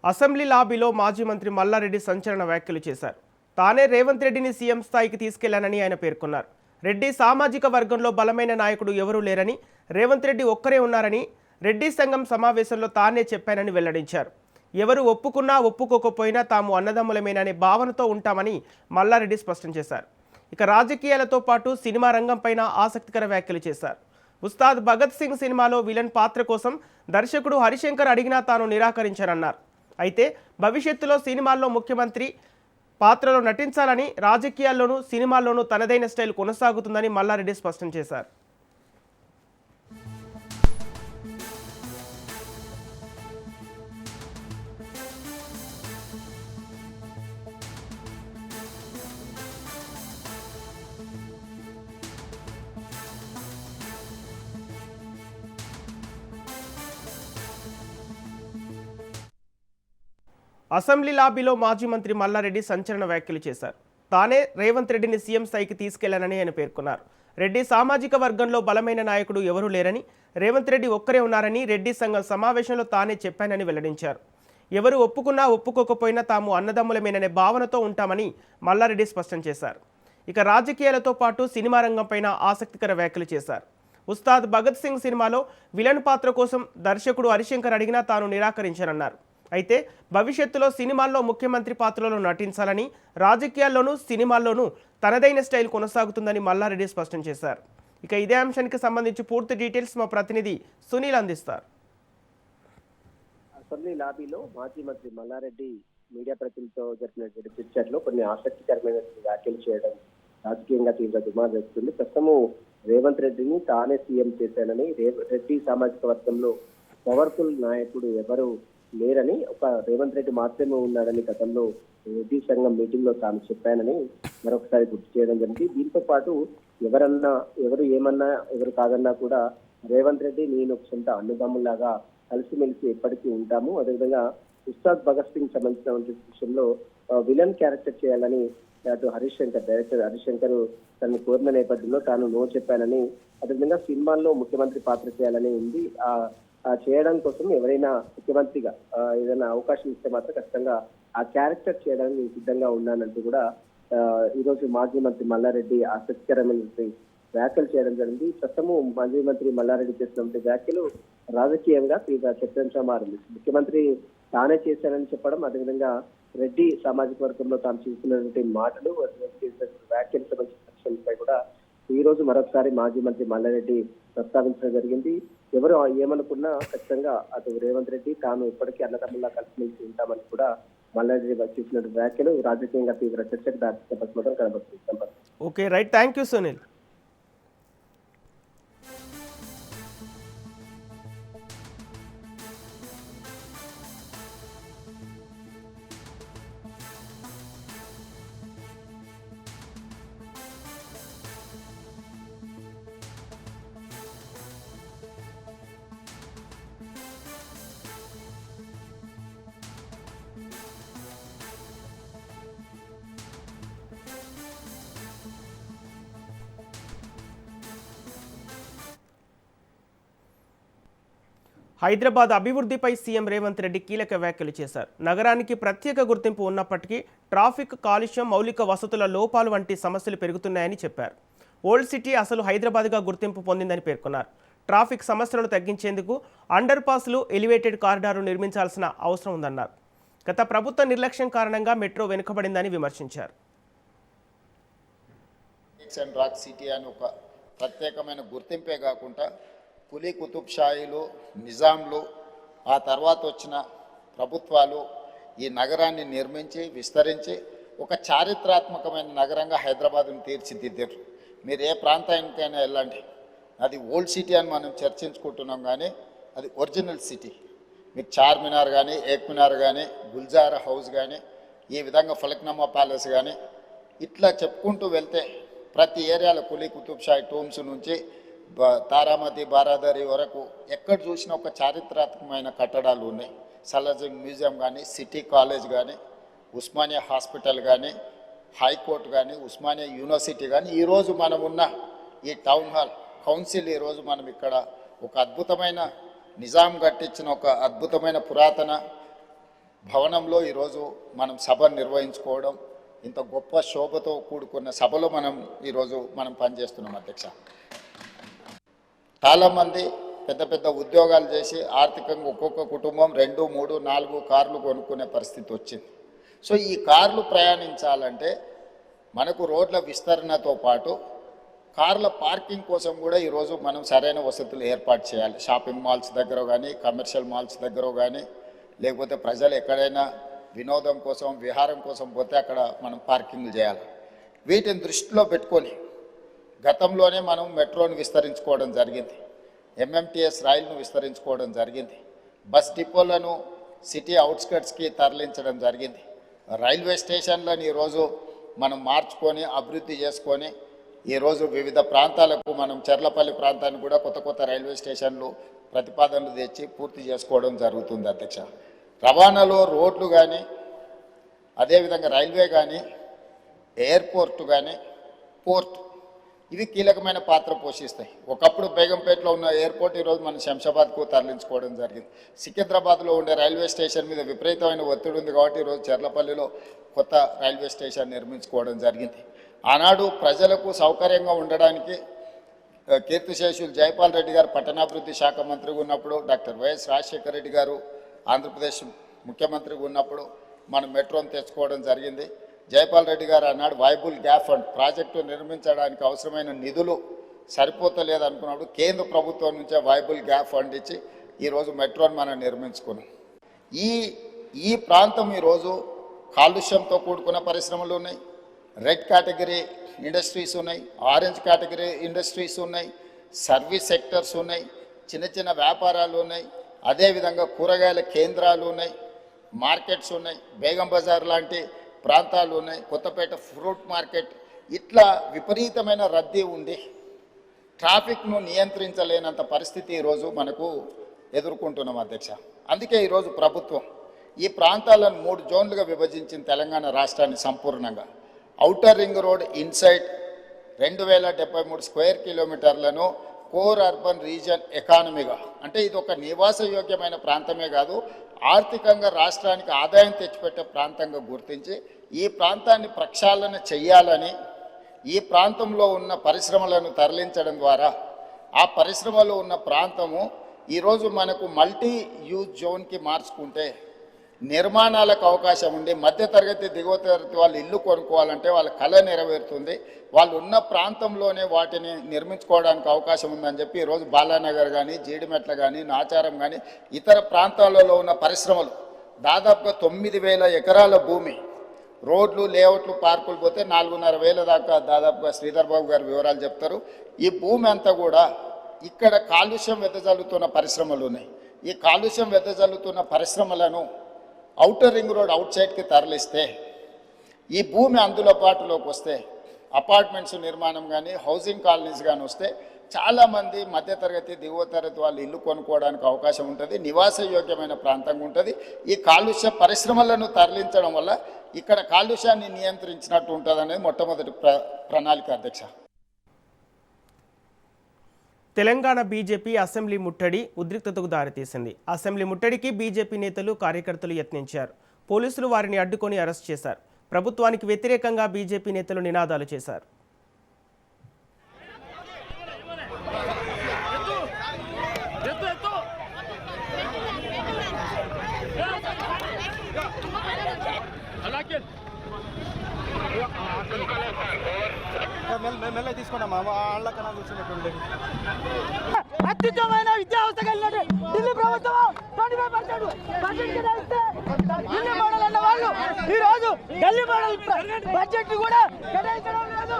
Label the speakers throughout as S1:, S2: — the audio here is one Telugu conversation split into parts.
S1: అసెంబ్లీ లాబీలో మాజీ మంత్రి మల్లారెడ్డి సంచలన వ్యాఖ్యలు చేశారు. తానే రేవంత్ రెడ్డిని సీఎం స్థాయికి తీసుకెళ్లానని ఆయన పేర్కొన్నారు. రెడ్డి సామాజిక వర్గంలో బలమైన నాయకుడు ఎవరూ లేరని, రేవంత్ రెడ్డి ఒక్కరే ఉన్నారని రెడ్డి సంఘం సమావేశంలో తానే చెప్పానని వెల్లడించారు. ఎవరు ఒప్పుకున్నా ఒప్పుకోకపోయినా తాము అన్నదమ్ములమేననే భావనతో ఉంటామని మల్లారెడ్డి స్పష్టం చేశారు. ఇక రాజకీయాలతో పాటు సినిమా రంగంపైన ఆసక్తికర వ్యాఖ్యలు చేశారు. ఉస్తాద్ భగత్ సింగ్ సినిమాలో విలన్ పాత్ర కోసం దర్శకుడు హరిశంకర్ అడిగినా తాను నిరాకరించానన్నారు. అయితే భవిష్యత్తులో సినిమాల్లో ముఖ్యమంత్రి పాత్రలో నటించాలని, రాజకీయాల్లోనూ సినిమాల్లోనూ తనదైన స్టైల్ కొనసాగుతుందని మల్లారెడ్డి స్పష్టం చేశారు. అసెంబ్లీ లాబీలో మాజీ మంత్రి మల్లారెడ్డి సంచలన వ్యాఖ్యలు చేశారు. తానే రేవంత్ రెడ్డిని సీఎం స్థాయికి తీసుకెళ్లానని ఆయన పేర్కొన్నారు. రెడ్డి సామాజిక వర్గంలో బలమైన నాయకుడు ఎవరూ లేరని, రేవంత్ రెడ్డి ఒక్కరే ఉన్నారని రెడ్డి సంఘం సమావేశంలో తానే చెప్పానని వెల్లడించారు. ఎవరు ఒప్పుకున్నా ఒప్పుకోకపోయినా తాము అన్నదమ్ములమేననే భావనతో ఉంటామని మల్లారెడ్డి స్పష్టం చేశారు. ఇక రాజకీయాలతో పాటు సినిమా రంగంపైన ఆసక్తికర వ్యాఖ్యలు చేశారు. ఉస్తాద్ భగత్ సింగ్ సినిమాలో విలన్ పాత్ర కోసం దర్శకుడు హరిశంకర్ అడిగినా తాను నిరాకరించానన్నారు. అయితే భవిష్యత్తులో సినిమాల్లో ముఖ్యమంత్రి పాత్రలో నటించాలని, రాజకీయాల్లోనూ సినిమాల్లోనూ తనదైన స్టైల్ కొనసాగుతుందని మల్లారెడ్డి స్పష్టం చేశారు. ఇక ఇదే అంశానికి సంబంధించి పూర్తి డీటెయిల్స్ మా ప్రతినిధి సునీల్ అందిస్తారు.
S2: అసెంబ్లీ లాబీలో మాజీ మంత్రి మల్లారెడ్డి మీడియా ప్రతినిధితో జరిపినటువంటి చర్చలో కొన్ని ఆసక్తికరమైన వ్యాఖ్యలు చేయడం రాజకీయంగా తీవ్ర దుమారం రేపుతుంది. ప్రస్తుతము రేవంత్ రెడ్డిని తానే సీఎం చేశానని, రెడ్డి సామాజిక వర్గంలో పవర్ఫుల్ నాయకుడు ఎవరు లేరని, ఒక రేవంత్ రెడ్డి మాత్రమే ఉన్నాడని గతంలో రెడ్డి సంఘం మీటింగ్ లో తాను చెప్పానని మరొకసారి గుర్తు చేయడం జరిగింది. దీంతో పాటు ఎవరు ఏమన్నా ఎవరు కాదన్నా కూడా రేవంత్ రెడ్డి నేను సొంత అన్నదమ్ములాగా కలిసిమెలిసి ఎప్పటికీ ఉంటాము. అదేవిధంగా ఉస్తాద్ భగత్ సింగ్ సంబంధించిన విషయంలో విలన్ క్యారెక్టర్ చేయాలని అటు డైరెక్టర్ హరిశంకర్ తనను కోరిన నేపథ్యంలో తాను నో చెప్పానని, అదేవిధంగా సినిమాల్లో ముఖ్యమంత్రి పాత్ర చేయాలని ఉంది. చేయడం కోసం ఎవరైనా ముఖ్యమంత్రిగా ఏదైనా అవకాశం ఇస్తే మాత్రం ఖచ్చితంగా ఆ క్యారెక్టర్ చేయడానికి సిద్ధంగా ఉన్నానంటూ కూడా ఈ రోజు మాజీ మంత్రి మల్లారెడ్డి ఆసక్తికరమైన వ్యాఖ్యలు చేయడం జరిగింది. ప్రస్తుతము మాజీ మంత్రి మల్లారెడ్డి చేసినటువంటి వ్యాఖ్యలు రాజకీయంగా తీవ్ర చర్చంశంగా మారింది. ముఖ్యమంత్రి తానే చేశానని చెప్పడం, అదేవిధంగా రెడ్డి సామాజిక వర్గంలో తాను చేస్తున్నటువంటి మాటలు, వ్యాఖ్యలు సంబంధించిన కూడా ఈ రోజు మరొకసారి మాజీ మంత్రి మల్లారెడ్డి ప్రస్తావించడం జరిగింది. ఎవరు ఏమనుకున్నా ఖచ్చితంగా అటు రేవంత్ రెడ్డి తాను ఇప్పటికీ అన్నదమ్ముల్లా కలిసిమెలిసి ఉంటామని కూడా మల్లారెడ్డి చేసినటువంటి వ్యాఖ్యలు రాజకీయంగా తీవ్ర చర్చకు దారితీసిన కనబడుతుంది.
S1: Okay, right, thank you Sunil. Hyderabad అభివృద్ధిపై సీఎం రేవంత్ రెడ్డి కీలక వ్యాఖ్యలు చేశారు. నగరానికి ప్రత్యేక గుర్తింపు ఉన్నప్పటికీ ట్రాఫిక్, కాలుష్యం, మౌలిక వసతుల లోపాలు వంటి సమస్యలు పెరుగుతున్నాయని చెప్పారు. ఓల్డ్ సిటీ అసలు హైదరాబాద్గా గుర్తింపు పొందిందని పేర్కొన్నారు. ట్రాఫిక్ సమస్యలను తగ్గించేందుకు అండర్ పాస్లు, ఎలివేటెడ్ కారిడార్లు నిర్మించాల్సిన అవసరం ఉందన్నారు. గత ప్రభుత్వ నిర్లక్ష్యం కారణంగా మెట్రో వెనుకబడిందని విమర్శించారు.
S3: సిటీ అని ఒక ప్రత్యేకమైన గుర్తింపే కాకుండా కులీ కుతుబ్ షాయిలు, నిజాంలు, ఆ తర్వాత వచ్చిన ప్రభుత్వాలు ఈ నగరాన్ని నిర్మించి విస్తరించి ఒక చారిత్రాత్మకమైన నగరంగా హైదరాబాద్ను తీర్చిదిద్దారు. మీరు ఏ ప్రాంతానికైనా వెళ్ళండి, అది ఓల్డ్ సిటీ అని మనం చర్చించుకుంటున్నాం, కానీ అది ఒరిజినల్ సిటీ. మీకు చార్మినార్ కానీ, ఏక్మినార్ కానీ, గుల్జారా హౌస్ కానీ, ఈ విధంగా ఫలక్నామా ప్యాలెస్ కానీ, ఇట్లా చెప్పుకుంటూ వెళ్తే ప్రతి ఏరియాలో కులీ కుతుబ్ షాయి టూమ్స్ నుంచి తారామతి, బారాదరి వరకు ఎక్కడ చూసినా ఒక చారిత్రాత్మకమైన కట్టడాలు ఉన్నాయి. సలార్జంగ్ మ్యూజియం కానీ, సిటీ కాలేజ్ కానీ, ఉస్మానియా హాస్పిటల్ కానీ, హైకోర్టు కానీ, ఉస్మానియా యూనివర్సిటీ కానీ, ఈరోజు మనం ఉన్న ఈ టౌన్ హాల్ కౌన్సిల్, ఈరోజు మనం ఇక్కడ ఒక అద్భుతమైన నిజాం కట్టించిన ఒక అద్భుతమైన పురాతన భవనంలో ఈరోజు మనం సభ నిర్వహించుకోవడం, ఇంత గొప్ప శోభతో కూడుకున్న సభలో ఈరోజు మనం పనిచేస్తున్నాం అధ్యక్ష. చాలామంది పెద్ద పెద్ద ఉద్యోగాలు చేసి ఆర్థికంగా ఒక్కొక్క కుటుంబం 2, 3, 4 కార్లు కొనుక్కునే పరిస్థితి వచ్చింది. సో ఈ కార్లు ప్రయాణించాలంటే మనకు రోడ్ల విస్తరణతో పాటు కార్ల పార్కింగ్ కోసం కూడా ఈరోజు మనం సరైన వసతులు ఏర్పాటు చేయాలి. షాపింగ్ మాల్స్ దగ్గర కానీ, కమర్షియల్ మాల్స్ దగ్గర కానీ, లేకపోతే ప్రజలు ఎక్కడైనా వినోదం కోసం, విహారం కోసం పోతే అక్కడ మనం పార్కింగ్లు చేయాలి. వీటిని దృష్టిలో పెట్టుకొని గతంలోనే మనం మెట్రోను విస్తరించుకోవడం జరిగింది, ఎంఎంటీఎస్ రైలును విస్తరించుకోవడం జరిగింది, బస్ డిపోలను సిటీ అవుట్స్కట్స్కి తరలించడం జరిగింది, రైల్వే స్టేషన్లను ఈరోజు మనం మార్చుకొని అభివృద్ధి చేసుకొని ఈరోజు వివిధ ప్రాంతాలకు మనం చెర్లపల్లి ప్రాంతాన్ని కూడా కొత్త కొత్త రైల్వే స్టేషన్లు ప్రతిపాదనలు తెచ్చి పూర్తి చేసుకోవడం జరుగుతుంది అధ్యక్ష. రవాణాలో రోడ్లు కానీ, అదేవిధంగా రైల్వే కానీ, ఎయిర్పోర్టు కానీ, పోర్ట్, ఇవి కీలకమైన పాత్ర పోషిస్తాయి. ఒకప్పుడు బేగంపేటలో ఉన్న ఎయిర్పోర్ట్ ఈరోజు మనం శంషాబాద్కు తరలించుకోవడం జరిగింది. సికింద్రాబాద్లో ఉండే రైల్వే స్టేషన్ మీద విపరీతమైన ఒత్తిడి ఉంది కాబట్టి ఈరోజు చెర్లపల్లిలో కొత్త రైల్వే స్టేషన్ నిర్మించుకోవడం జరిగింది. ఆనాడు ప్రజలకు సౌకర్యంగా ఉండడానికి కీర్తిశేషులు జైపాల్ రెడ్డి గారు పట్టణాభివృద్ధి శాఖ మంత్రిగా ఉన్నప్పుడు, డాక్టర్ వైఎస్ రాజశేఖర రెడ్డి గారు ఆంధ్రప్రదేశ్ ముఖ్యమంత్రిగా ఉన్నప్పుడు మనం మెట్రోను తెచ్చుకోవడం జరిగింది. జైపాల్ రెడ్డి గారు అన్నాడు వైబుల్ గ్యాప్ ఫండ్ ప్రాజెక్టు నిర్మించడానికి అవసరమైన నిధులు సరిపోతలేదు అనుకున్నప్పుడు కేంద్ర ప్రభుత్వం నుంచే వైబుల్ గ్యాప్ ఫండ్ ఇచ్చి ఈరోజు మెట్రోను మనం నిర్మించుకున్నాం. ఈ ప్రాంతం ఈరోజు కాలుష్యంతో కూడుకున్న పరిశ్రమలు ఉన్నాయి, రెడ్ కేటగిరీ ఇండస్ట్రీస్ ఉన్నాయి, ఆరెంజ్ కేటగిరీ ఇండస్ట్రీస్ ఉన్నాయి, సర్వీస్ సెక్టర్స్ ఉన్నాయి, చిన్న చిన్న వ్యాపారాలు ఉన్నాయి, అదేవిధంగా కూరగాయల కేంద్రాలు ఉన్నాయి, మార్కెట్స్ ఉన్నాయి, బేగం బజార్ లాంటి ప్రాంతాలు ఉన్నాయి, కొత్తపేట ఫ్రూట్ మార్కెట్, ఇట్లా విపరీతమైన రద్దీ ఉండి ట్రాఫిక్ను నియంత్రించలేనంత పరిస్థితి ఈరోజు మనకు ఎదుర్కొంటున్నాం అధ్యక్ష. అందుకే ఈరోజు ప్రభుత్వం ఈ ప్రాంతాలను 3 జోన్లుగా విభజించిన తెలంగాణ రాష్ట్రాన్ని సంపూర్ణంగా. Outer ring road inside 2073 square కిలోమీటర్లను కోర్ అర్బన్ రీజన్ ఎకానమీగా, అంటే ఇది ఒక నివాసయోగ్యమైన ప్రాంతమే కాదు, ఆర్థికంగా రాష్ట్రానికి ఆదాయం తెచ్చిపెట్టే ప్రాంతంగా గుర్తించి ఈ ప్రాంతాన్ని ప్రక్షాళన చెయ్యాలని, ఈ ప్రాంతంలో ఉన్న పరిశ్రమలను తరలించడం ద్వారా ఆ పరిశ్రమలో ఉన్న ప్రాంతము ఈరోజు మనకు మల్టీ యూజ్ జోన్కి మార్చుకుంటే నిర్మాణాలకు అవకాశం ఉండి మధ్యతరగతి దిగువ తరగతి వాళ్ళు ఇల్లు కొనుక్కోవాలంటే వాళ్ళ కళ నెరవేరుతుంది, వాళ్ళు ఉన్న ప్రాంతంలోనే వాటిని నిర్మించుకోవడానికి అవకాశం ఉందని చెప్పి ఈరోజు బాలానగర్ కానీ, జీడిమెట్ల కానీ, నాచారం కానీ ఇతర ప్రాంతాలలో ఉన్న పరిశ్రమలు దాదాపుగా 9,000 ఎకరాల భూమి, రోడ్లు, లేఅవుట్లు, పార్కులు పోతే 4,500 దాకా దాదాపుగా శ్రీధర్ బాబు గారు వివరాలు చెప్తారు. ఈ భూమి అంతా కూడా ఇక్కడ కాలుష్యం వెదజల్లుతున్న పరిశ్రమలు ఉన్నాయి. ఈ కాలుష్యం వెదజల్లుతున్న పరిశ్రమలను ఔటర్ రింగ్ రోడ్ అవుట్ సైడ్కి తరలిస్తే ఈ భూమి అందుబాటులోకి వస్తే అపార్ట్మెంట్స్ నిర్మాణం కానీ, హౌసింగ్ కాలనీస్ కానీ వస్తే చాలామంది మధ్యతరగతి దిగువ తరగతి వాళ్ళు ఇల్లు కొనుక్కోవడానికి అవకాశం ఉంటుంది, నివాసయోగ్యమైన ప్రాంతంగా ఉంటుంది. ఈ కాలుష్య పరిశ్రమలను తరలించడం వల్ల ఇక్కడ కాలుష్యాన్ని నియంత్రించినట్టు ఉంటుంది అనేది మొట్టమొదటి ప్రణాళిక అధ్యక్ష.
S1: తెలంగాణ బీజేపీ అసెంబ్లీ ముట్టడి ఉద్రిక్తతకు దారితీసింది. అసెంబ్లీ ముట్టడికి బీజేపీ నేతలు, కార్యకర్తలు యత్నించారు. పోలీసులు వారిని అడ్డుకొని అరెస్ట్ చేశారు. ప్రభుత్వానికి వ్యతిరేకంగా బీజేపీ నేతలు నినాదాలు చేశారు.
S4: అత్యుత్తమైన విద్యా వ్యవస్థ కలిగినట్టు ఢిల్లీ ప్రభుత్వం 25% ఢిల్లీ మోడల్ అన్న వాళ్ళు ఈ రోజు ఢిల్లీ మోడల్ బడ్జెట్ కూడా కేటాయించడం లేదు.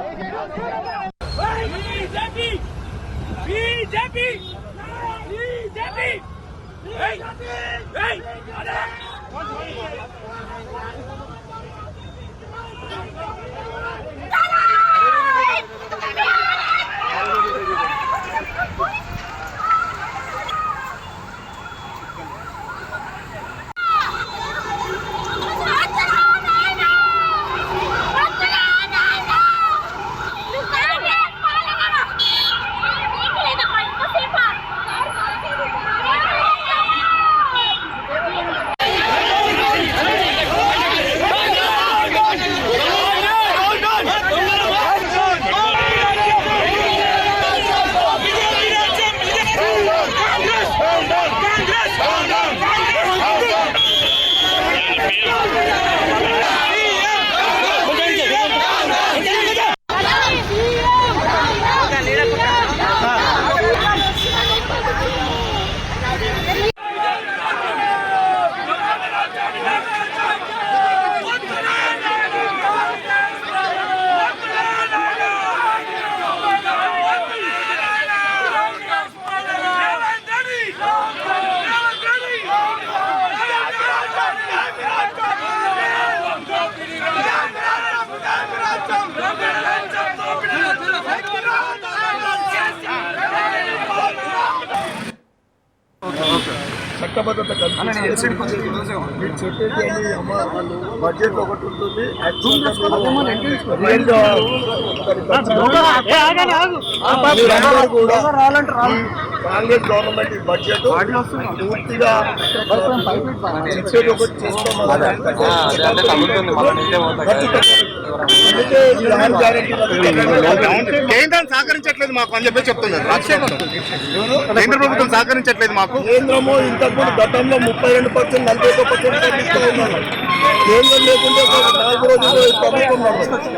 S5: చట్టబద్ధత కల్పించి మీరు చెప్పేది అని అమ్మ బడ్జెట్ ఒకటి ఉంటుంది మీరందరూ కూడా కాంగ్రెస్ గవర్నమెంట్ ఈ బడ్జెట్ పూర్తిగా ఇచ్చేది ఒకటి
S6: కేంద్రం సహకరించట్లేదు మాకు అని చెప్పి చెప్తున్నారు. కేంద్ర ప్రభుత్వం సహకరించట్లేదు మాకు.
S5: కేంద్రము ఇంతకుముందు గతంలో 32%, 41% తగ్గిస్తూ ఉన్నారు. కేంద్రం లేకుంటే 4 రోజుల్లో ప్రభుత్వం నడుస్తుంది.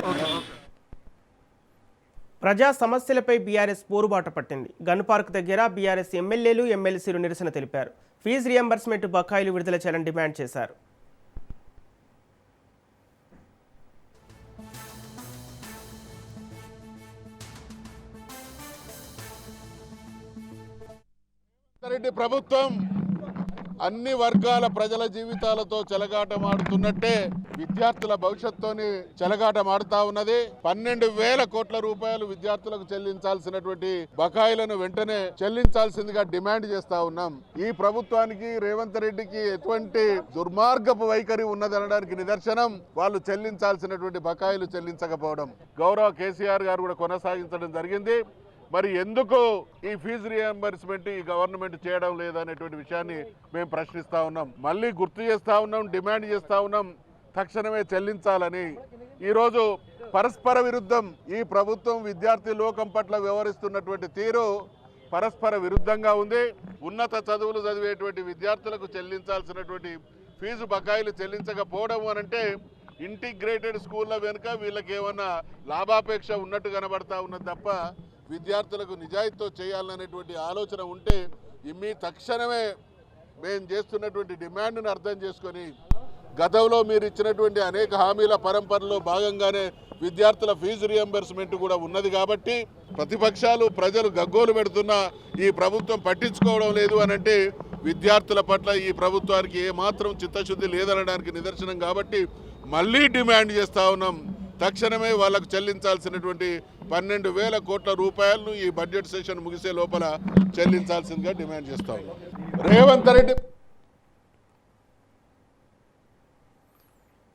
S1: ప్రజా సమస్యలపై బీఆర్ఎస్ పోరుబాట పట్టింది. గన్ పార్క్ దగ్గర బీఆర్ఎస్ ఎమ్మెల్యేలు ఎమ్మెల్సీలు నిరసన తెలిపారు. ఫీజు రియంబర్స్మెంట్ బకాయిలు విడుదల చేయాలని డిమాండ్ చేశారు.
S7: రెడ్డి ప్రభుత్వం అన్ని వర్గాల ప్రజల జీవితాలతో చెలగాటమాడుతున్నట్టే విద్యార్థుల భవిష్యత్తుని చెలగాటమాడుతా ఉన్నది. 12,000 కోట్ల రూపాయలు విద్యార్థులకు చెల్లించాల్సినటువంటి బకాయిలను వెంటనే చెల్లించాల్సిందిగా డిమాండ్ చేస్తా ఉన్నాం. ఈ ప్రభుత్వానికి రేవంత్ రెడ్డికి ఎటువంటి దుర్మార్గపు వైఖరి ఉన్నదనడానికి నిదర్శనం వాళ్ళు చెల్లించాల్సినటువంటి బకాయిలు చెల్లించకపోవడం. గౌరవ కేసీఆర్ గారు కూడా కొనసాగించడం జరిగింది. మరి ఎందుకు ఈ ఫీజు రియంబర్స్మెంట్ ఈ గవర్నమెంట్ చేయడం లేదనేటువంటి విషయాన్ని మేము ప్రశ్నిస్తా ఉన్నాం. మళ్ళీ గుర్తు చేస్తా ఉన్నాం, డిమాండ్ చేస్తా ఉన్నాం, తక్షణమే చెల్లించాలని. ఈరోజు పరస్పర విరుద్ధం. ఈ ప్రభుత్వం విద్యార్థి లోకం పట్ల వ్యవహరిస్తున్నటువంటి తీరు పరస్పర విరుద్ధంగా ఉంది. ఉన్నత చదువులు చదివేటువంటి విద్యార్థులకు చెల్లించాల్సినటువంటి ఫీజు బకాయిలు చెల్లించకపోవడం అనంటే ఇంటిగ్రేటెడ్ స్కూళ్ళ వెనుక వీళ్ళకి ఏమన్నా లాభాపేక్ష ఉన్నట్టు కనబడతా ఉన్నది తప్ప విద్యార్థులకు నిజాయితీతో చేయాలనేటువంటి ఆలోచన ఉంటే తక్షణమే మేము చేస్తున్నటువంటి డిమాండ్ను అర్థం చేసుకొని గతంలో మీరు ఇచ్చినటువంటి అనేక హామీల పరంపరలో భాగంగానే విద్యార్థుల ఫీజు రియంబర్స్మెంట్ కూడా ఉన్నది కాబట్టి ప్రతిపక్షాలు ప్రజలు గగ్గోలు పెడుతున్న ఈ ప్రభుత్వం పట్టించుకోవడం లేదు అనంటే విద్యార్థుల పట్ల ఈ ప్రభుత్వానికి ఏమాత్రం చిత్తశుద్ధి లేదనడానికి నిదర్శనం. కాబట్టి మళ్ళీ డిమాండ్ చేస్తా ఉన్నాం, తక్షణమే వాళ్ళకు చెల్లించాల్సినటువంటి 12,000 కోట్ల రూపాయలను ఈ బడ్జెట్ సెషన్ ముగిసే లోపల చెల్లించాల్సిందిగా డిమాండ్ చేస్తా ఉన్నాం. రేవంత్ రెడ్డి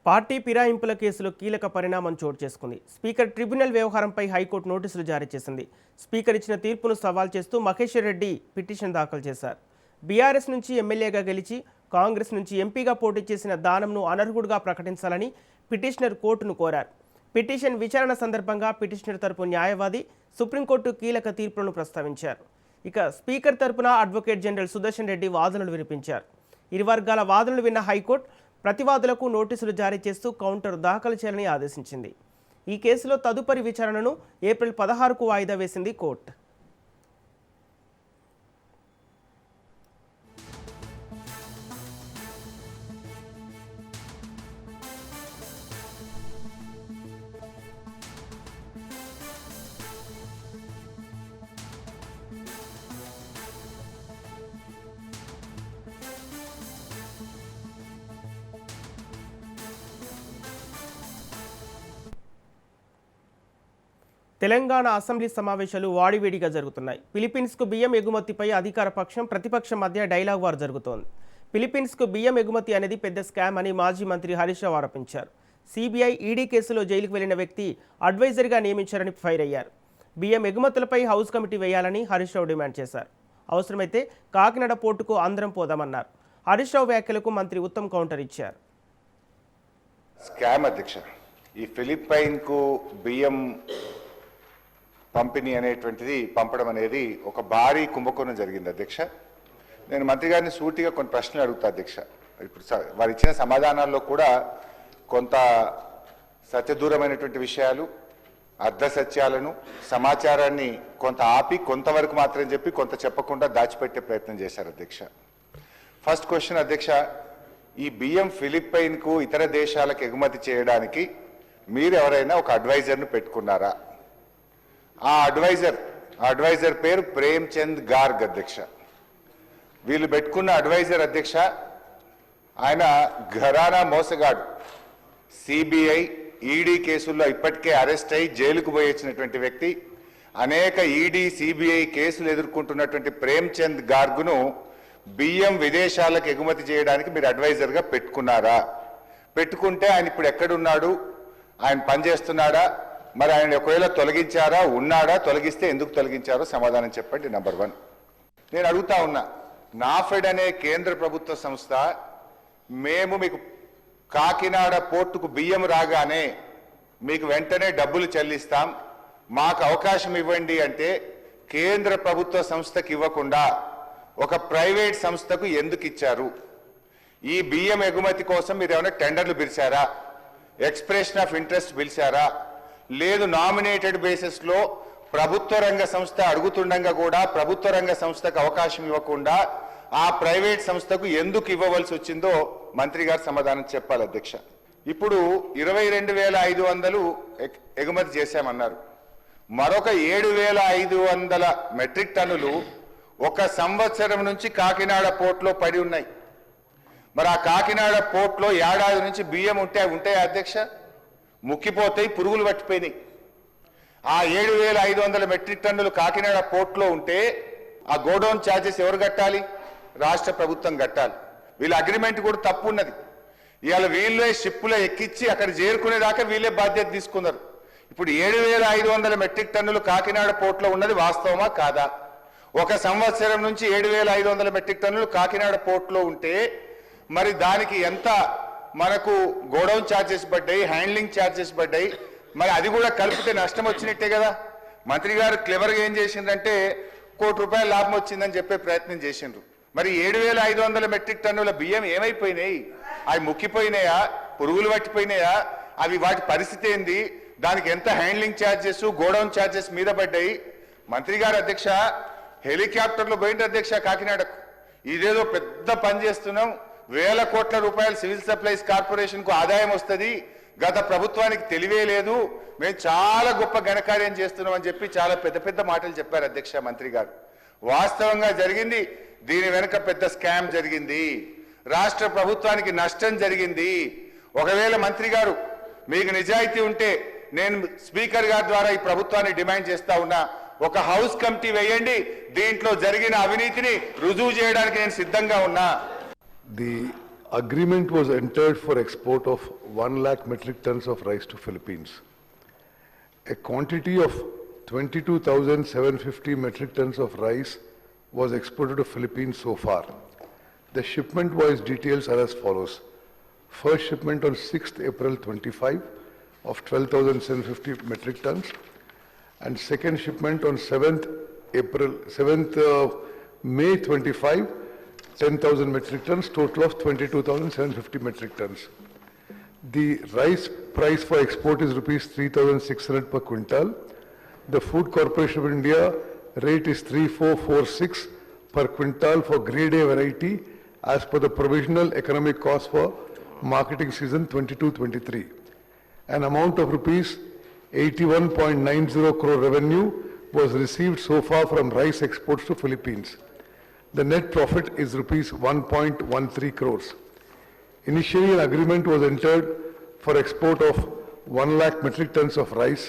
S1: పార్టీ ఫిరాయింపుల కేసులో కీలక పరిణామం చోటు చేసుకుంది. స్పీకర్ ట్రిబ్యునల్ వ్యవహారంపై హైకోర్టు నోటీసులు జారీ చేసింది. స్పీకర్ ఇచ్చిన తీర్పును సవాల్ చేస్తూ మహేశ్వర్ రెడ్డి పిటిషన్ దాఖలు చేశారు. బీఆర్ఎస్ నుంచి ఎమ్మెల్యేగా గెలిచి కాంగ్రెస్ నుంచి ఎంపీగా పోటీ చేసిన దానంను అనర్హుడుగా ప్రకటించాలని పిటిషనర్ కోర్టును కోరారు. పిటిషన్ విచారణ సందర్భంగా పిటిషనర్ తరపు న్యాయవాది సుప్రీంకోర్టు కీలక తీర్పులను ప్రస్తావించారు. ఇక స్పీకర్ తరపున అడ్వకేట్ జనరల్ సుదర్శన్ రెడ్డి వాదనలు వినిపించారు. ఇరు వర్గాల వాదనలు విన్న హైకోర్టు ప్రతివాదులకు నోటీసులు జారీ చేస్తూ కౌంటర్ దాఖలు చేయాలని ఆదేశించింది. ఈ కేసులో తదుపరి విచారణను ఏప్రిల్ 16కు వాయిదా వేసింది కోర్టు. తెలంగాణ అసెంబ్లీ సమావేశాలు వాడివేడిగా జరుగుతున్నాయి. ఫిలిప్పీన్స్కు బియ్యం ఎగుమతిపై అధికార పక్షం ప్రతిపక్షం మధ్య డైలాగ్ వార్ జరుగుతోంది. ఫిలిప్పీన్స్కు బియ్యం ఎగుమతి అనేది పెద్ద స్కామ్ అని మాజీ మంత్రి హరీష్ రావు ఆరోపించారు. సిబిఐ ఈడీ కేసులో జైలుకు వెళ్లిన వ్యక్తి అడ్వైజర్గా నియమించారని ఫైర్ అయ్యారు. బియ్యం ఎగుమతులపై హౌస్ కమిటీ వేయాలని హరీష్ రావు డిమాండ్ చేశారు. అవసరమైతే కాకినాడ పోర్టుకు అందరం పోదామన్నారు. హరీష్ రావు వ్యాఖ్యలకు మంత్రి ఉత్తమ్ కౌంటర్ ఇచ్చారు.
S8: స్కామ్ అధ్యక్ష, ఈ ఫిలిప్పైన్కు బియ్యం పంపిణీ అనేటువంటిది పంపడం అనేది ఒక భారీ కుంభకోణం జరిగింది అధ్యక్ష. నేను మంత్రి గారిని సూటిగా కొన్ని ప్రశ్నలు అడుగుతా అధ్యక్ష. ఇప్పుడు వారు ఇచ్చిన సమాధానాల్లో కూడా కొంత సత్యదూరమైనటువంటి విషయాలు, అర్ధ సత్యాలను, సమాచారాన్ని కొంత ఆపి కొంతవరకు మాత్రం చెప్పి కొంత చెప్పకుండా దాచిపెట్టే ప్రయత్నం చేశారు అధ్యక్ష. ఫస్ట్ క్వశ్చన్ అధ్యక్ష, ఈ బియ్యం ఫిలిప్పైన్కు ఇతర దేశాలకు ఎగుమతి చేయడానికి మీరు ఎవరైనా ఒక అడ్వైజర్ను పెట్టుకున్నారా? ఆ అడ్వైజర్ పేరు ప్రేమ్చంద్ గార్గ్ అధ్యక్ష. వీళ్ళు పెట్టుకున్న అడ్వైజర్ అధ్యక్ష, ఆయన ఘరానా మోసగాడు. సిబిఐ ఈడీ కేసుల్లో ఇప్పటికే అరెస్ట్ అయి జైలుకు పోయి వచ్చినటువంటి వ్యక్తి. అనేక ఈడీ సిబిఐ కేసులు ఎదుర్కొంటున్నటువంటి ప్రేమ్చంద్ గార్గ్ను బియ్యం విదేశాలకు ఎగుమతి చేయడానికి మీరు అడ్వైజర్గా పెట్టుకున్నారా? పెట్టుకుంటే ఆయన ఇప్పుడు ఎక్కడున్నాడు? ఆయన పనిచేస్తున్నాడా? మరి ఆయన ఒకవేళ తొలగించారా? ఉన్నాడా? తొలగిస్తే ఎందుకు తొలగించారో సమాధానం చెప్పండి. నెంబర్ 1. నేను అడుగుతా ఉన్నా, నాఫెడ్ అనే కేంద్ర ప్రభుత్వ సంస్థ మేము మీకు కాకినాడ పోర్టుకు బియ్యం రాగానే మీకు వెంటనే డబ్బులు చెల్లిస్తాం, మాకు అవకాశం ఇవ్వండి అంటే కేంద్ర ప్రభుత్వ సంస్థకి ఇవ్వకుండా ఒక ప్రైవేట్ సంస్థకు ఎందుకు ఇచ్చారు? ఈ బియ్యం ఎగుమతి కోసం మీరు ఏమైనా టెండర్లు పిలిచారా? ఎక్స్ప్రెషన్ ఆఫ్ ఇంట్రెస్ట్ పిలిచారా? లేదు, నామినేటెడ్ బేసిస్లో ప్రభుత్వ రంగ సంస్థ అడుగుతుండగా కూడా ప్రభుత్వ రంగ సంస్థకు అవకాశం ఇవ్వకుండా ఆ ప్రైవేట్ సంస్థకు ఎందుకు ఇవ్వవలసి వచ్చిందో మంత్రి గారు సమాధానం చెప్పాలి అధ్యక్ష. ఇప్పుడు 22,500 ఎగుమతి చేశామన్నారు. మరొక 7,500 మెట్రిక్ టన్నులు ఒక సంవత్సరం నుంచి కాకినాడ పోర్టులో పడి ఉన్నాయి. మరి ఆ కాకినాడ పోర్టులో ఏడాది నుంచి బియ్యం ఉంటాయి అధ్యక్ష, ముక్కిపోతాయి, పురుగులు పట్టిపోయినాయి. ఆ 7,500 మెట్రిక్ టన్నులు కాకినాడ పోర్టులో ఉంటే ఆ గోడౌన్ ఛార్జెస్ ఎవరు కట్టాలి? రాష్ట్ర ప్రభుత్వం కట్టాలి. వీళ్ళ అగ్రిమెంట్ కూడా తప్పు ఉన్నది. ఇవాళ వీళ్ళే షిప్పులో ఎక్కించి అక్కడ చేరుకునేదాకా వీళ్ళే బాధ్యత తీసుకున్నారు. ఇప్పుడు 7,500 మెట్రిక్ టన్నులు కాకినాడ పోర్టులో ఉన్నది వాస్తవమా కాదా? ఒక సంవత్సరం నుంచి 7,500 మెట్రిక్ టన్నులు కాకినాడ పోర్టులో ఉంటే మరి దానికి ఎంత మనకు గోడౌన్ ఛార్జెస్ పడ్డాయి, హ్యాండ్లింగ్ ఛార్జెస్ పడ్డాయి, మరి అది కూడా కలిపితే నష్టం వచ్చినట్టే కదా. మంత్రి గారు క్లెవర్గా ఏం చేసిందంటే ₹1 కోటి లాభం వచ్చిందని చెప్పే ప్రయత్నం చేసిండ్రు. మరి 7,500 మెట్రిక్ టన్నుల బియ్యం ఏమైపోయినాయి? అవి ముక్కిపోయినాయా? పురుగులు పట్టిపోయినాయా? అవి వాటి పరిస్థితి ఏంది? దానికి ఎంత హ్యాండ్లింగ్ ఛార్జెస్, గోడౌన్ ఛార్జెస్ మీద పడ్డాయి? మంత్రి గారు అధ్యక్ష హెలికాప్టర్లో పోయింది అధ్యక్ష కాకినాడకు. ఇదేదో పెద్ద పని చేస్తున్నాం, వేల కోట్ల రూపాయలు సివిల్ సప్లైస్ కార్పొరేషన్కు ఆదాయం వస్తుంది, గత ప్రభుత్వానికి తెలివే లేదు, మేము చాలా గొప్ప ఘనకార్యం చేస్తున్నాం అని చెప్పి చాలా పెద్ద పెద్ద మాటలు చెప్పారు అధ్యక్ష మంత్రి గారు. వాస్తవంగా జరిగింది, దీని వెనుక పెద్ద స్కామ్ జరిగింది, రాష్ట్ర ప్రభుత్వానికి నష్టం జరిగింది. ఒకవేళ మంత్రి గారు మీకు నిజాయితీ ఉంటే నేను స్పీకర్ గారి ద్వారా ఈ ప్రభుత్వాన్ని డిమాండ్ చేస్తా ఉన్నా, ఒక హౌస్ కమిటీ వేయండి, దీంట్లో జరిగిన అవినీతిని రుజువు చేయడానికి నేను సిద్ధంగా ఉన్నా.
S9: The agreement was entered for export of 1 lakh metric tons of rice to Philippines. A quantity of 22,750 metric tons of rice was exported to Philippines so far. The shipment-wise details are as follows. First shipment on 6th April 25 of 12,750 metric tons, and second shipment on 7th May 25, 10,000 metric tons, total of 22,750 metric tons. The rice price for export is rupees 3,600 per quintal. The Food Corporation of India rate is 3,446 per quintal for grade A variety as per the provisional economic cost for marketing season 22-23. An amount of rupees 81.90 crore revenue was received so far from rice exports to Philippines. The net profit is rupees 1.13 crores. Initially, an agreement was entered for export of 1 lakh metric tons of rice.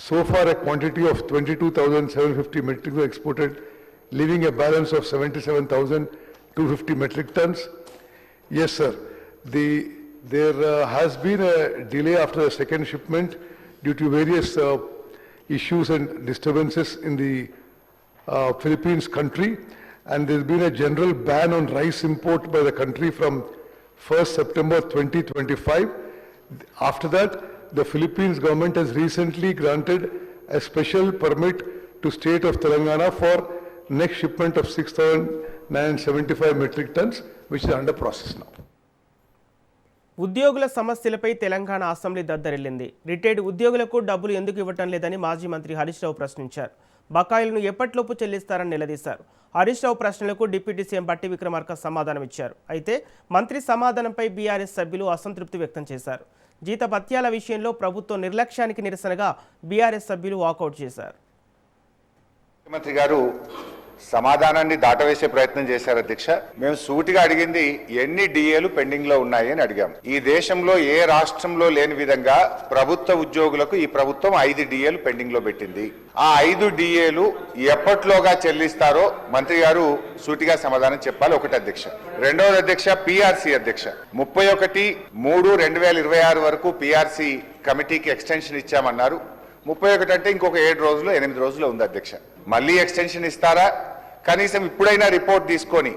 S9: So far, a quantity of 22,750 metric tons exported, leaving a balance of 77,250 metric tons. Yes, sir. There has been a delay after the second shipment due to various issues and disturbances in the Philippines country. And there's been a general ban on rice import by the country from 1st September 2025. After that, the Philippines government has recently granted a special permit to state of Telangana for next shipment of 6,975 metric tons, which is under process now.
S1: ఉద్యోగుల సమస్యలపై తెలంగాణ అసెంబ్లీ దద్దరిల్లింది. రిటైర్డ్ ఉద్యోగులకు డబ్బులు ఎందుకు ఇవ్వటం లేదని మాజీ మంత్రి హరీష్ రావు ప్రశ్నించారు. బకాయిలను ఎప్పటిలోపు చెల్లిస్తారని నిలదీశారు. హరీష్ రావు ప్రశ్నలకు డిప్యూటీ సీఎం బట్టి విక్రమార్క సమాధానం ఇచ్చారు. అయితే మంత్రి సమాధానంపై బీఆర్ఎస్ సభ్యులు అసంతృప్తి వ్యక్తం చేశారు. జీతభత్యాల విషయంలో ప్రభుత్వ నిర్లక్ష్యానికి నిరసనగా బీఆర్ఎస్ సభ్యులు వాకౌట్ చేశారు.
S8: ముఖ్యమంత్రి గారు సమాధానాన్ని దాటవేసే ప్రయత్నం చేశారు అధ్యక్ష. మేము సూటిగా అడిగింది ఎన్ని డిఏలు పెండింగ్ లో ఉన్నాయి అని అడిగాం. ఈ దేశంలో ఏ రాష్ట్రంలో లేని విధంగా ప్రభుత్వ ఉద్యోగులకు ఈ ప్రభుత్వం 5 డిఏలు పెండింగ్ లో పెట్టింది. ఆ 5 డిఏలు ఎప్పట్లోగా చెల్లిస్తారో మంత్రి గారు సూటిగా సమాధానం చెప్పాలి. ఒకటి అధ్యక్ష. రెండవది అధ్యక్ష, పిఆర్సీ అధ్యక్ష 31/3/2026 వరకు పిఆర్సీ కమిటీకి ఎక్స్టెన్షన్ ఇచ్చామన్నారు. 31 అంటే ఇంకొక 7 రోజులు 8 రోజులు ఉంది అధ్యక్ష. మళ్ళీ ఎక్స్టెన్షన్ ఇస్తారా? కనీసం ఇప్పుడైనా రిపోర్ట్ తీసుకొని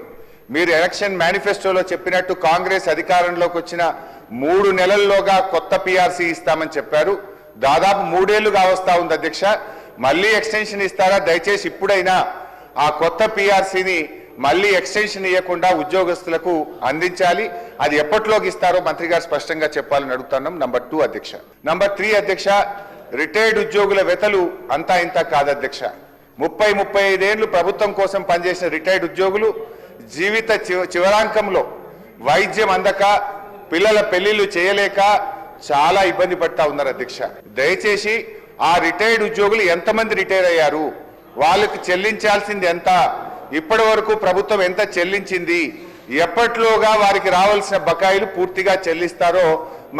S8: మీరు ఎలక్షన్ మేనిఫెస్టోలో చెప్పినట్టు కాంగ్రెస్ అధికారంలోకి వచ్చిన 3 నెలల్లోగా కొత్త పిఆర్సీ ఇస్తామని చెప్పారు. దాదాపు 3 ఏళ్లు కావస్తా ఉంది అధ్యక్ష. మళ్ళీ ఎక్స్టెన్షన్ ఇస్తారా? దయచేసి ఇప్పుడైనా ఆ కొత్త పిఆర్సీని మళ్ళీ ఎక్స్టెన్షన్ ఇవ్వకుండా ఉద్యోగస్తులకు అందించాలి. అది ఎప్పటిలోకి ఇస్తారో మంత్రి గారు స్పష్టంగా చెప్పాలని అడుగుతున్నాం. నంబర్ 2 అధ్యక్ష. నంబర్ 3 అధ్యక్ష, రిటైర్డ్ ఉద్యోగుల వెతలు అంతా ఇంత కాదు అధ్యక్ష. 30-35 ఏళ్లు ప్రభుత్వం కోసం పనిచేసిన రిటైర్డ్ ఉద్యోగులు జీవిత చివరాంకంలో వైద్యం అందక, పిల్లల పెళ్లిళ్లు చేయలేక చాలా ఇబ్బంది పడతా ఉన్నారు అధ్యక్ష. దయచేసి ఆ రిటైర్డ్ ఉద్యోగులు ఎంతమంది రిటైర్ అయ్యారు, వాళ్ళకి చెల్లించాల్సింది ఎంత, ఇప్పటి వరకు ప్రభుత్వం ఎంత చెల్లించింది, ఎప్పట్లోగా వారికి రావాల్సిన బకాయిలు పూర్తిగా చెల్లిస్తారో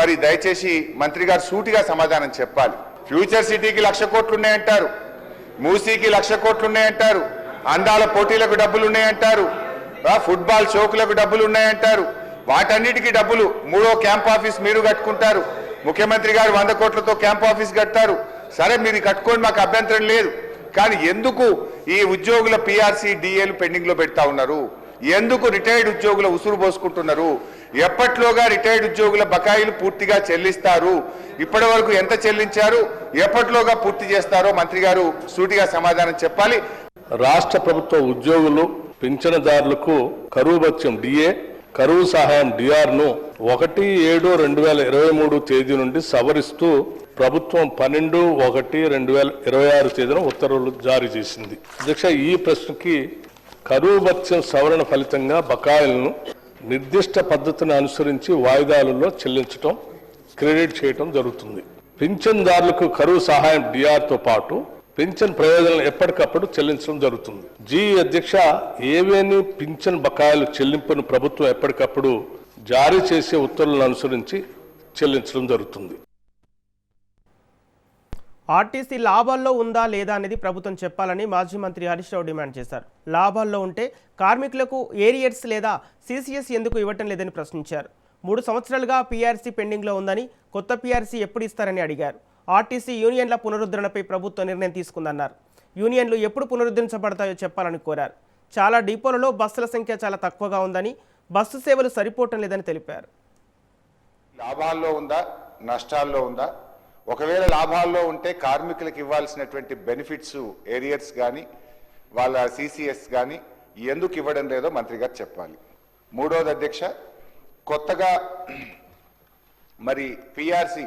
S8: మరి దయచేసి మంత్రి గారు సూటిగా సమాధానం చెప్పాలి. ఫ్యూచర్ సిటీకి 1,00,000 కోట్లు ఉన్నాయంటారు, మూసీకి 1,00,000 కోట్లు ఉన్నాయంటారు, అందాల పోటీలకు డబ్బులు ఉన్నాయంటారు, ఫుట్బాల్ షోకులకు డబ్బులు ఉన్నాయంటారు. వాటన్నిటికీ డబ్బులు 3వ క్యాంప్ ఆఫీస్ మీరు కట్టుకుంటారు. ముఖ్యమంత్రి గారు 100 కోట్లతో క్యాంప్ ఆఫీస్ కట్టారు. సరే, మీరు కట్టుకోండి, మాకు అభ్యంతరం లేదు. కానీ ఎందుకు ఈ ఉద్యోగుల పిఆర్సీ డిఏలు పెండింగ్ లో పెడతా ఉన్నారు? ఎందుకు రిటైర్డ్ ఉద్యోగుల ఉసురు పోసుకుంటున్నారు? ఎప్పట్లోగా రిటైర్డ్ ఉద్యోగుల బకాయిలు పూర్తిగా చెల్లిస్తారు? ఇప్పటి వరకు ఎంత చెల్లించారు? ఎప్పట్లోగా పూర్తి చేస్తారో మంత్రి గారు సూటిగా సమాధానం చెప్పాలి.
S5: రాష్ట్ర ప్రభుత్వ ఉద్యోగులు పింఛనదారులకు కరువు భత్యం డిఏ, కరువు సహాయం డిఆర్ ను 1/7/2023 తేదీ నుండి సవరిస్తూ ప్రభుత్వం 12/1/2026 తేదీన ఉత్తర్వులు జారీ చేసింది. అధ్యక్ష, ఈ ప్రశ్నకి కరువు భత్యం సవరణ ఫలితంగా బకాయిలను నిర్దిష్ట పద్ధతిని అనుసరించి వాయిదాలలో చెల్లించడం, క్రెడిట్ చేయడం జరుగుతుంది. పింఛన్దారులకు కరువు సహాయం డిఆర్తో పాటు పింఛన్ ప్రయోజనాలు ఎప్పటికప్పుడు చెల్లించడం జరుగుతుంది. అధ్యక్ష, ఏవేని పింఛన్ బకాయిలు చెల్లింపును ప్రభుత్వం ఎప్పటికప్పుడు జారీ చేసే ఉత్తర్వులను అనుసరించి చెల్లించడం జరుగుతుంది.
S1: ఆర్టీసీ లాభాల్లో ఉందా లేదా అనేది ప్రభుత్వం చెప్పాలని మాజీ మంత్రి హరీష్ రావు డిమాండ్ చేశారు. లాభాల్లో ఉంటే కార్మికులకు ఏరియర్స్ లేదా సిసిఎస్ ఎందుకు ఇవ్వటం లేదని ప్రశ్నించారు. 3 సంవత్సరాలుగా పీఆర్సీ పెండింగ్లో ఉందని, కొత్త పీఆర్సీ ఎప్పుడు ఇస్తారని అడిగారు. ఆర్టీసీ యూనియన్ల పునరుద్ధరణపై ప్రభుత్వం నిర్ణయం తీసుకుందన్నారు. యూనియన్లు ఎప్పుడు పునరుద్ధరించబడతాయో చెప్పాలని కోరారు. చాలా డిపోలలో బస్సుల సంఖ్య చాలా తక్కువగా ఉందని, బస్సు సేవలు సరిపోవటం లేదని తెలిపారు.
S8: లాభాల్లో ఉందా, నష్టాల్లో ఉందా? ఒకవేళ లాభాల్లో ఉంటే కార్మికులకు ఇవ్వాల్సినటువంటి బెనిఫిట్స్, ఏరియర్స్ కానీ వాళ్ళ సిసిఎస్ కానీ ఎందుకు ఇవ్వడం లేదో మంత్రి గారు చెప్పాలి. 3వది అధ్యక్ష, కొత్తగా మరి పిఆర్సీ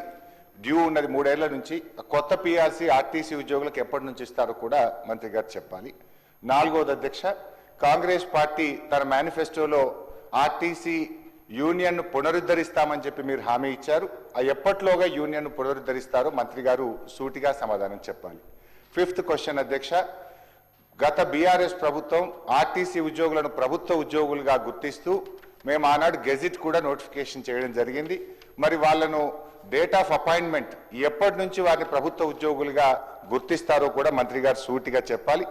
S8: డ్యూ ఉన్నది 3 ఏళ్ల నుంచి. కొత్త పిఆర్సీ ఆర్టీసీ ఉద్యోగులకు ఎప్పటి నుంచి ఇస్తారో కూడా మంత్రి గారు చెప్పాలి. 4వది అధ్యక్ష, కాంగ్రెస్ పార్టీ తన మేనిఫెస్టోలో ఆర్టీసీ యూనియన్ పునరుద్ధరిస్తామని చెప్పి మీరు హామీ ఇచ్చారు. ఎప్పట్లోగా యూనియన్ పునరుద్ధరిస్తారో మంత్రి గారు సూటిగా సమాధానం చెప్పాలి. 5th క్వశ్చన్ అధ్యక్ష, గత బీఆర్ఎస్ ప్రభుత్వం ఆర్టీసీ ఉద్యోగులను ప్రభుత్వ ఉద్యోగులుగా గుర్తిస్తూ మేము ఆనాడు గెజిట్ కూడా నోటిఫికేషన్ చేయడం జరిగింది. మరి వాళ్ళను డేట్ ఆఫ్ అపాయింట్మెంట్ ఎప్పటి నుంచి వారిని ప్రభుత్వ ఉద్యోగులుగా గుర్తిస్తారో కూడా మంత్రి గారు సూటిగా చెప్పాలి.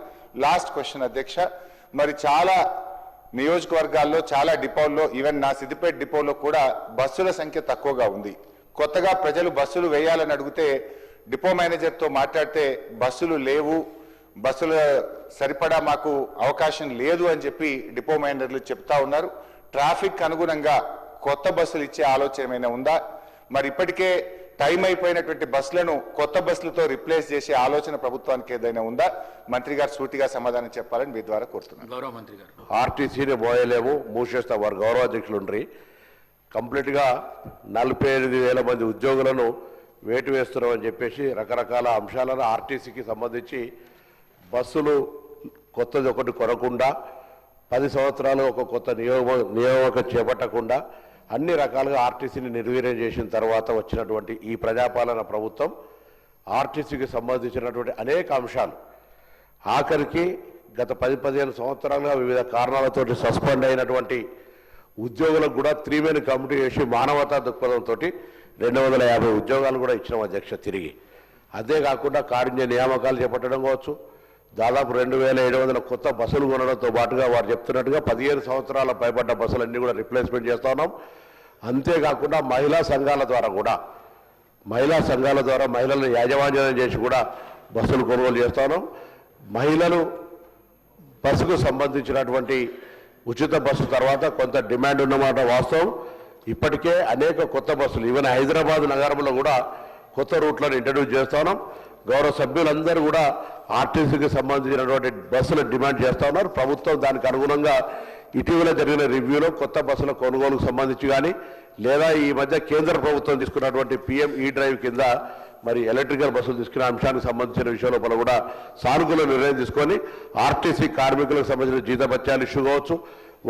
S8: లాస్ట్ క్వశ్చన్ అధ్యక్ష, మరి చాలా నియోజకవర్గాల్లో, చాలా డిపోల్లో, ఈవెన్ నా సిద్దిపేట డిపోలో కూడా బస్సుల సంఖ్య తక్కువగా ఉంది. కొత్తగా ప్రజలు బస్సులు వేయాలని అడిగితే డిపో మేనేజర్తో మాట్లాడితే బస్సులు లేవు, బస్సుల సరిపడా మాకు అవకాశం లేదు అని చెప్పి డిపో మేనేజర్లు చెప్తా ఉన్నారు. ట్రాఫిక్ అనుగుణంగా కొత్త బస్సులు ఇచ్చే ఆలోచన ఏమైనా ఉందా? మరి ఇప్పటికే టైం అయిపోయినటువంటి బస్సులను కొత్త బస్సులతో రిప్లేస్ చేసే ఆలోచన ప్రభుత్వానికి ఏదైనా ఉందా? మంత్రి గారు సూటిగా సమాధానం చెప్పాలని మీ ద్వారా కోరుతున్నాను.
S6: గౌరవ మంత్రి గారు.
S5: ఆర్టీసీని మోయలేము, మూసేస్తాం. వారు గౌరవ అధ్యక్షులు ఉండ్రి. కంప్లీట్గా 45,000 మంది ఉద్యోగులను వేటు వేస్తున్నామని చెప్పేసి రకరకాల అంశాలను ఆర్టీసీకి సంబంధించి బస్సులు కొత్తది ఒకటి కొనకుండా, 10 సంవత్సరాలు ఒక కొత్త నియామకం చేపట్టకుండా అన్ని రకాలుగా ఆర్టీసీని నిర్వీర్యం చేసిన తర్వాత వచ్చినటువంటి ఈ ప్రజాపాలన ప్రభుత్వం ఆర్టీసీకి సంబంధించినటువంటి అనేక అంశాలు, ఆఖరికి
S10: గత 10-15 సంవత్సరాలుగా వివిధ కారణాలతో సస్పెండ్ అయినటువంటి ఉద్యోగులకు కూడా 3-man కమిటీ వేసి మానవతా దృక్పథంతో 250 ఉద్యోగాలు కూడా ఇచ్చినాం అధ్యక్ష తిరిగి. అదే కాకుండా కారుణ్య నియామకాలు చేపట్టడం కావచ్చు, దాదాపు 2700 కొత్త బస్సులు కొనడంతో పాటుగా వారు చెప్తున్నట్టుగా 15 సంవత్సరాల పైబడ్డ బస్సులన్నీ కూడా రిప్లేస్మెంట్ చేస్తూ ఉన్నాం. అంతేకాకుండా మహిళా సంఘాల ద్వారా మహిళలను యాజమాన్యం చేసి కూడా బస్సులు కొనుగోలు చేస్తూ ఉన్నాం. మహిళలు బస్సుకు సంబంధించినటువంటి ఉచిత బస్సు తర్వాత కొంత డిమాండ్ ఉన్నమాట వాస్తవం. ఇప్పటికే అనేక కొత్త బస్సులు ఈవెన్ హైదరాబాద్ నగరంలో కూడా కొత్త రూట్లను ఇంట్రడ్యూస్ చేస్తూ ఉన్నాం. గౌరవ సభ్యులందరూ కూడా ఆర్టీసీకి సంబంధించినటువంటి బస్సులు డిమాండ్ చేస్తూ ఉన్నారు. ప్రభుత్వం దానికి అనుగుణంగా ఇటీవల జరిగిన రివ్యూలో కొత్త బస్సుల కొనుగోలుకు సంబంధించి కానీ లేదా ఈ మధ్య కేంద్ర ప్రభుత్వం తీసుకున్నటువంటి PM E-డ్రైవ్ కింద మరి ఎలక్ట్రికల్ బస్సులు తీసుకునే అంశానికి సంబంధించిన విషయం లోపల కూడా సానుకూల నిర్ణయం తీసుకొని ఆర్టీసీ కార్మికులకు సంబంధించిన జీతభత్యాలు ఇష్యూ కావచ్చు,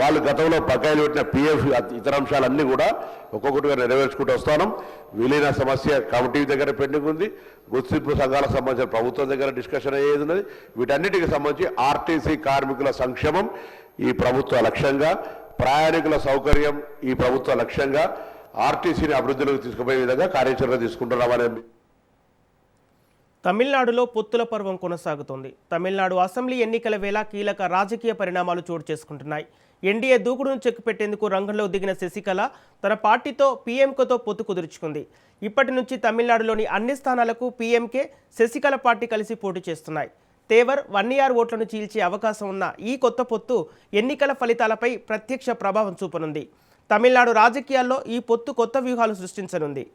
S10: వాళ్ళు గతంలో బకాయిలు పెట్టిన PF ఇతర అంశాలన్నీ కూడా ఒక్కొక్కటిగా నెరవేర్చుకుంటూ వస్తున్నాం. విలీన సమస్య కమిటీ దగ్గర పెండింగ్ ఉంది, గుర్తింపు సంఘాలకు సంబంధించిన ప్రభుత్వం దగ్గర డిస్కషన్ అయ్యేది ఉన్నది. వీటన్నిటికి సంబంధించి ఆర్టీసీ కార్మికుల సంక్షేమం ఈ ప్రభుత్వ లక్ష్యంగా, ప్రయాణికుల సౌకర్యం ఈ ప్రభుత్వ లక్ష్యంగా, ఆర్టీసీని అభివృద్ధిలోకి తీసుకుపోయే విధంగా కార్యాచరణ తీసుకుంటున్నామనే.
S1: తమిళనాడులో పొత్తుల పర్వం కొనసాగుతోంది. తమిళనాడు అసెంబ్లీ ఎన్నికల వేళ కీలక రాజకీయ పరిణామాలు చోటు చేసుకుంటున్నాయి. ఎన్డీఏ దూకుడును చెక్కుపెట్టేందుకు రంగంలో దిగిన శశికళ తన పార్టీతో పీఎంకేతో పొత్తు కుదుర్చుకుంది. ఇప్పటి నుంచి తమిళనాడులోని అన్ని స్థానాలకు పీఎంకే, శశికళ పార్టీ కలిసి పోటీ చేస్తున్నాయి. తేవర్ 1 year ఓట్లను చీల్చే అవకాశం ఉన్న ఈ కొత్త పొత్తు ఎన్నికల ఫలితాలపై ప్రత్యక్ష ప్రభావం చూపనుంది. తమిళనాడు రాజకీయాల్లో ఈ పొత్తు కొత్త వ్యూహాలు సృష్టించనుంది.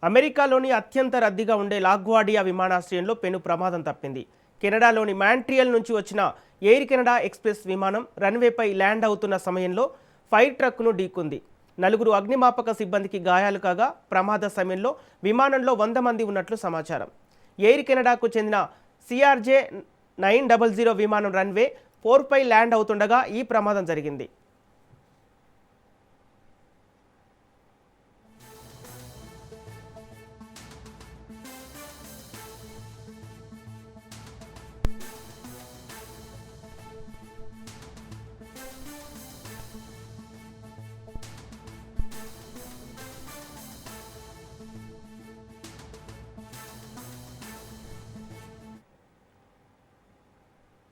S1: అమెరికాలోని అత్యంత రద్దీగా ఉండే లాగ్వాడియా విమానాశ్రయంలో పెను ప్రమాదం తప్పింది. కెనడాలోని మాంట్రియల్ నుంచి వచ్చిన ఎయిర్ కెనడా ఎక్స్ప్రెస్ విమానం రన్వేపై ల్యాండ్ అవుతున్న సమయంలో ఫైర్ ట్రక్ను ఢీకొంది. 4 అగ్నిమాపక సిబ్బందికి గాయాలు కాగా ప్రమాద సమయంలో విమానంలో 100 మంది ఉన్నట్లు సమాచారం. ఎయిర్ కెనడాకు చెందిన CRJ 900 విమానం రన్వే 4పై ల్యాండ్ అవుతుండగా ఈ ప్రమాదం జరిగింది.